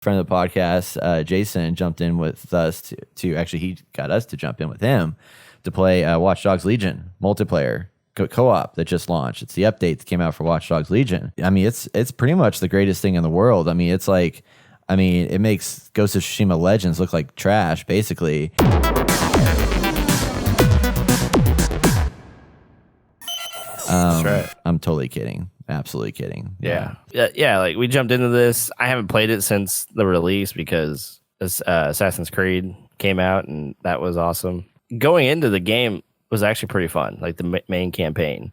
friend of the podcast, Jason, jumped in with us to actually, he got us to jump in with him to play Watch Dogs Legion multiplayer co-op that just launched. It's the update that came out for Watch Dogs Legion. I mean, it's pretty much the greatest thing in the world. I mean, it's like, it makes Ghost of Tsushima Legends look like trash, basically. That's right. I'm totally kidding. Absolutely kidding. Yeah. Like we jumped into this. I haven't played it since the release because Assassin's Creed came out, and that was awesome. Going into the game was actually pretty fun, like the main campaign.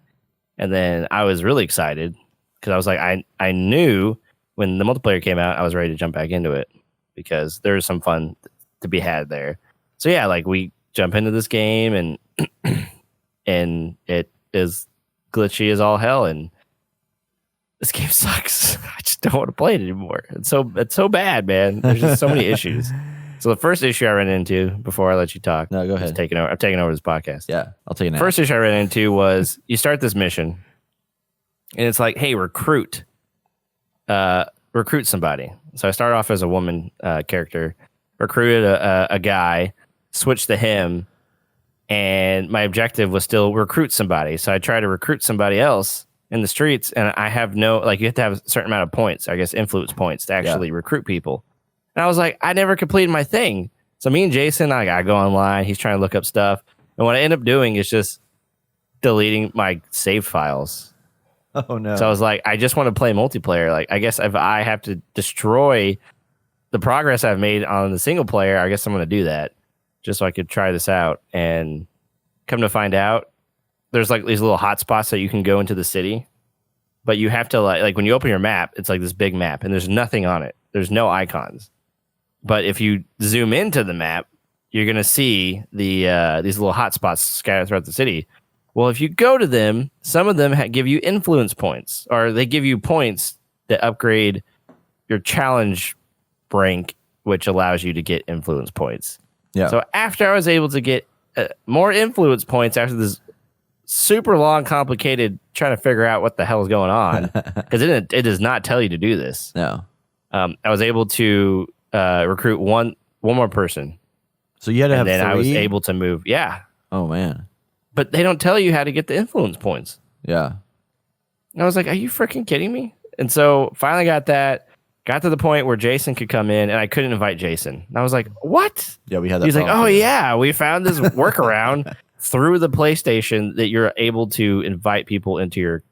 And then I was really excited because I was like, I knew when the multiplayer came out, I was ready to jump back into it because there's some fun to be had there. So yeah, like we jump into this game and and it is glitchy as all hell, and this game sucks. I just don't want to play it anymore. It's so bad, man. There's just so many issues. So the first issue I ran into before I let you talk. No, go ahead. I'm taking over this podcast. Yeah, I'll take it now. First issue I ran into was you start this mission, and it's like, hey, recruit somebody. So I started off as a woman character, recruited a guy, switched to him, and my objective was still recruit somebody. So I tried to recruit somebody else in the streets, and I have you have to have a certain amount of points, I guess influence points, to actually recruit people. And I was like, I never completed my thing. So me and Jason, I go online, he's trying to look up stuff, and what I end up doing is just deleting my save files. Oh no. So I was like, I just want to play multiplayer. Like, I guess if I have to destroy the progress I've made on the single player, I guess I'm going to do that just so I could try this out. And come to find out, there's like these little hotspots that you can go into the city, but you have to like when you open your map, it's like this big map and there's nothing on it. There's no icons. But if you zoom into the map, you're going to see these little hotspots scattered throughout the city. Well, if you go to them, some of them give you influence points, or they give you points that upgrade your challenge rank, which allows you to get influence points. Yeah. So after I was able to get more influence points after this super long, complicated trying to figure out what the hell is going on, because it does not tell you to do this. No. I was able to recruit one more person. So you had to have then 3? I was able to move. Yeah. Oh man. But they don't tell you how to get the influence points. Yeah. And I was like, are you freaking kidding me? And so finally got to the point where Jason could come in, and I couldn't invite Jason. And I was like, what? Yeah, we had that. He's like, oh yeah, we found this workaround through the PlayStation that you're able to invite people into your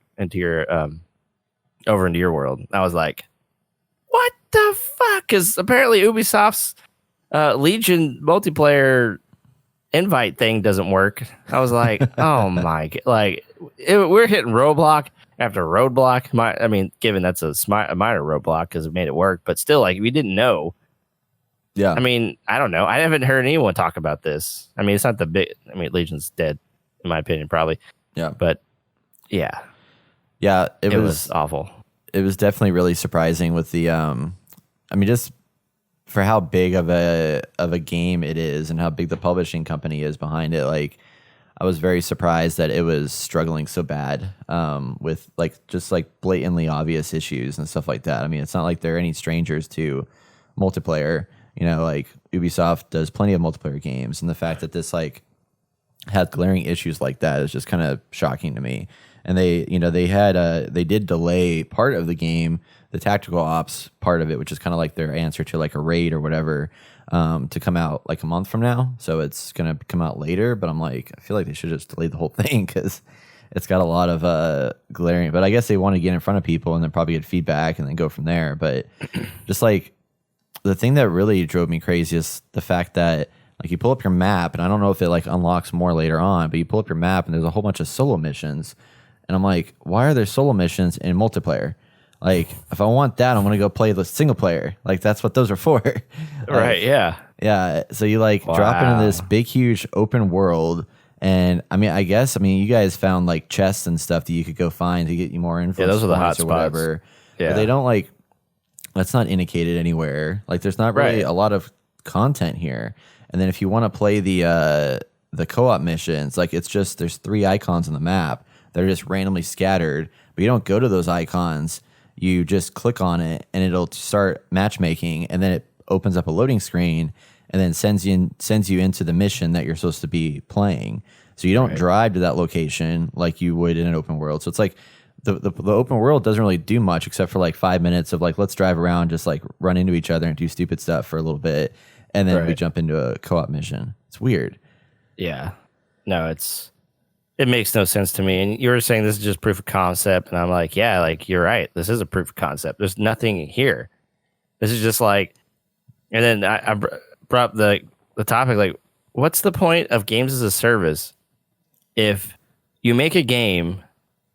over into your world. I was like, what the fuck? Because apparently Ubisoft's Legion multiplayer invite thing doesn't work. I was like, oh my, we're hitting roadblock after roadblock. Given that's a minor roadblock because it made it work, but still, like, we didn't know. Yeah. I don't know. I haven't heard anyone talk about this. It's not the big. Legion's dead, in my opinion, probably. Yeah. But yeah. Yeah. It was awful. It was definitely really surprising with the, just for how big of a game it is and how big the publishing company is behind it. Like, I was very surprised that it was struggling so bad with just blatantly obvious issues and stuff like that. It's not like they're any strangers to multiplayer. Ubisoft does plenty of multiplayer games, and the fact that this had glaring issues like that is just kind of shocking to me. And they did delay part of the game, the tactical ops part of it, which is kind of like their answer to a raid or whatever, to come out a month from now. So it's gonna come out later. But I'm like, I feel like they should just delay the whole thing because it's got a lot of glaring. But I guess they want to get in front of people and then probably get feedback and then go from there. But just the thing that really drove me crazy is the fact that you pull up your map, and I don't know if it unlocks more later on, but you pull up your map and there's a whole bunch of solo missions, and I'm like, why are there solo missions in multiplayer? If I want that, I'm gonna go play the single player. That's what those are for. Right? Yeah. Yeah. So you drop into this big, huge open world, and I guess you guys found chests and stuff that you could go find to get you more influence. Yeah, those are the hot or spots. whatever. Yeah. But they don't that's not indicated anywhere. There's not really a lot of content here. And then if you want to play the co-op missions, it's just there's 3 icons on the map that are just randomly scattered, but you don't go to those icons. you just click on it and it'll start matchmaking, and then it opens up a loading screen and then sends you into the mission that you're supposed to be playing. So you don't drive to that location like you would in an open world. So it's like the open world doesn't really do much except for like 5 minutes of like, let's drive around, just like run into each other and do stupid stuff for a little bit. And then we jump into a co-op mission. It's weird. Yeah. No, it makes no sense to me. And you were saying this is just proof of concept. And I'm like, yeah, like you're right. This is a proof of concept. There's nothing here. This is just like, and then I brought up the topic, like, what's the point of games as a service if you make a game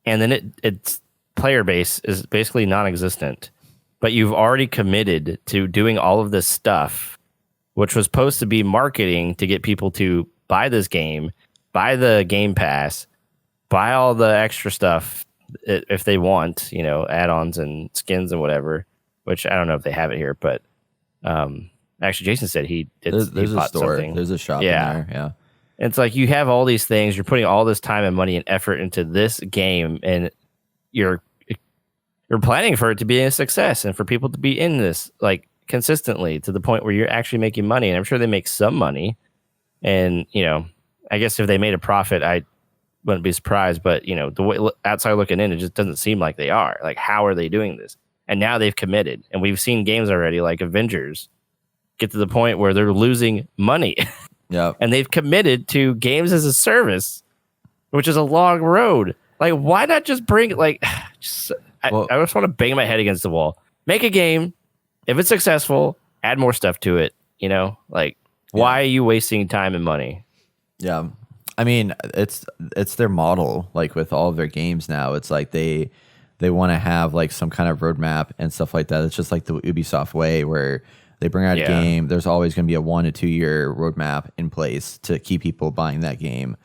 and then its player base is basically non-existent, but you've already committed to doing all of this stuff, which was supposed to be marketing to get people to buy this game, buy the Game Pass, buy all the extra stuff if they want, add-ons and skins and whatever, which I don't know if they have it here, but actually Jason said he did. There's a store. Something. There's a shop in there. Yeah. It's like you have all these things, you're putting all this time and money and effort into this game, and you're planning for it to be a success and for people to be in this like consistently to the point where you're actually making money. And I'm sure they make some money. And, I guess if they made a profit, I wouldn't be surprised. But, the way outside looking in, it just doesn't seem like they are. Like, how are they doing this? And now they've committed. And we've seen games already like Avengers get to the point where they're losing money. Yeah. And they've committed to games as a service, which is a long road. Like, why not just bring like? I just want to bang my head against the wall. Make a game. If it's successful, add more stuff to it. Why are you wasting time and money? Yeah, I mean, it's their model. Like with all of their games now, it's like they want to have like some kind of roadmap and stuff like that. It's just like the Ubisoft way, where they bring out a game. There's always going to be a 1 to 2 year roadmap in place to keep people buying that game,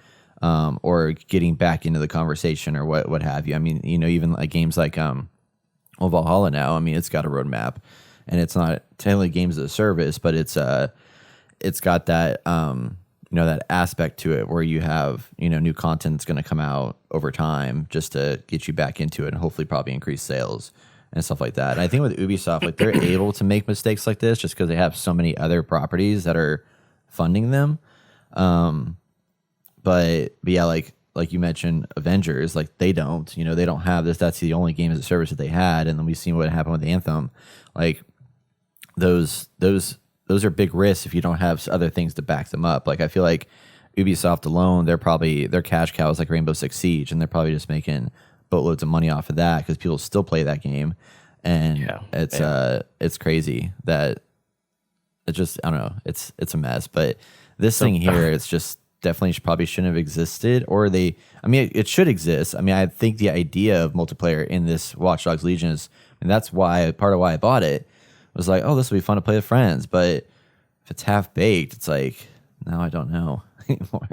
or getting back into the conversation or what have you. I mean, even like games like Valhalla now. I mean, it's got a roadmap, and it's not technically games as a service, but it's got that that aspect to it where you have new content that's going to come out over time just to get you back into it and hopefully probably increase sales and stuff like that. And I think with Ubisoft, like they're able to make mistakes like this just because they have so many other properties that are funding them. But yeah, like you mentioned, Avengers, like they don't have this. That's the only game as a service that they had. And then we've seen what happened with Anthem. Like those are big risks if you don't have other things to back them up. Like I feel like Ubisoft alone, their cash cow is like Rainbow Six Siege, and they're probably just making boatloads of money off of that because people still play that game. And it's crazy that it just, I don't know, it's a mess. But this thing here, it's just definitely probably shouldn't have existed, or it should exist. I mean, I think the idea of multiplayer in this Watch Dogs Legion is, and that's part of why I bought it, was like, oh, this will be fun to play with friends. But if it's half baked, it's like, now I don't know anymore.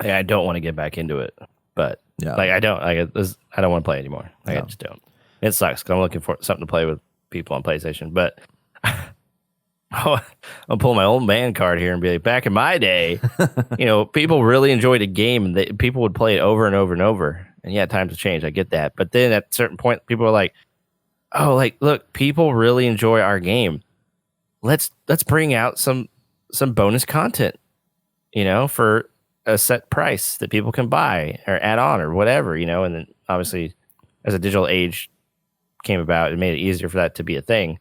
I don't want to get back into it, but I don't want to play anymore. I just don't. It sucks because I'm looking for something to play with people on PlayStation. But I'll pull my old man card here and be like, back in my day, people really enjoyed a game and people would play it over and over and over. And yeah, times have changed. I get that. But then at a certain point, people are like, oh, like, look, people really enjoy our game. Let's bring out some bonus content, for a set price that people can buy or add on or whatever, and then obviously as a digital age came about, it made it easier for that to be a thing.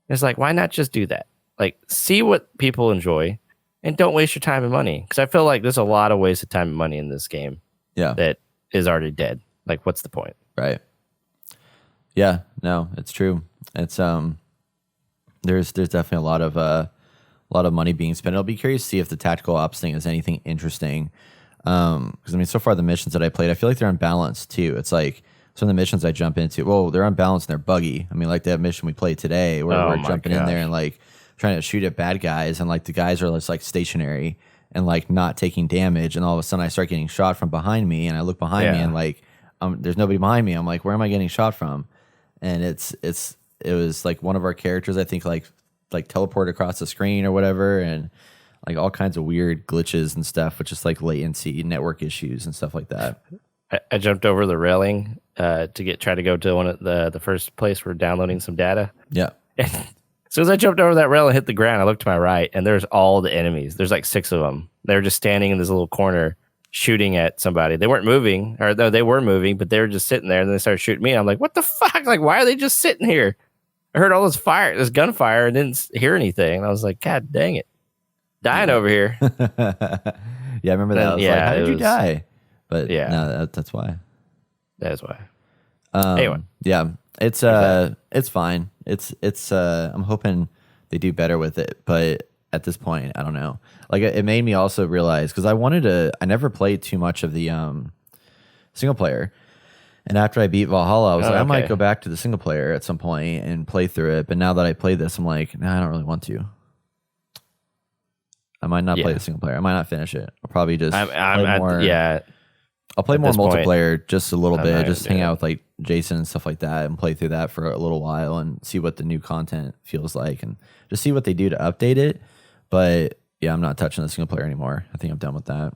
It's like, why not just do that? Like, see what people enjoy and don't waste your time and money. Because I feel like there's a lot of wasted time and money in this game that is already dead. Like, what's the point? Right. Yeah, no, it's true. It's there's definitely a lot of money being spent. I'll be curious to see if the tactical ops thing is anything interesting. Because I mean, so far the missions that I played, I feel like they're unbalanced too. It's like some of the missions I jump into, well, they're unbalanced and they're buggy. I mean, like that mission we played today, where we're jumping in there and like trying to shoot at bad guys, and like the guys are just like stationary and like not taking damage, and all of a sudden I start getting shot from behind me, and I look behind me and like there's nobody behind me. I'm like, where am I getting shot from? And it was like one of our characters, I think, like teleport across the screen or whatever, and like all kinds of weird glitches and stuff, which is like latency, network issues and stuff like that. I jumped over the railing to try to go to one of the first place we're downloading some data. Yeah. As soon as I jumped over that rail and hit the ground, I looked to my right, and there's all the enemies. There's like 6 of them. They were just standing in this little corner shooting at somebody. They weren't moving, or no, they were moving, but they were just sitting there, and then they started shooting me. And I'm like, what the fuck? Like, why are they just sitting here? I heard all this gunfire, and didn't hear anything. And I was like, God dang it. Dying over here. Yeah, I remember that. I was like, how did you die? But yeah, no, that's why. That's why. Anyway. Yeah, it's fine. It's I'm hoping they do better with it, but at this point, I don't know. Like it made me also realize, because I never played too much of the single player, and after I beat Valhalla, I was like, I might go back to the single player at some point and play through it. But now that I played this, I'm like, nah, I don't really want to. I might not play the single player. I might not finish it. I'll probably just play more. I'll play more multiplayer just a little bit, just hang out with like Jason and stuff like that, and play through that for a little while and see what the new content feels like, and just see what they do to update it. But yeah, I'm not touching the single player anymore. I think I'm done with that.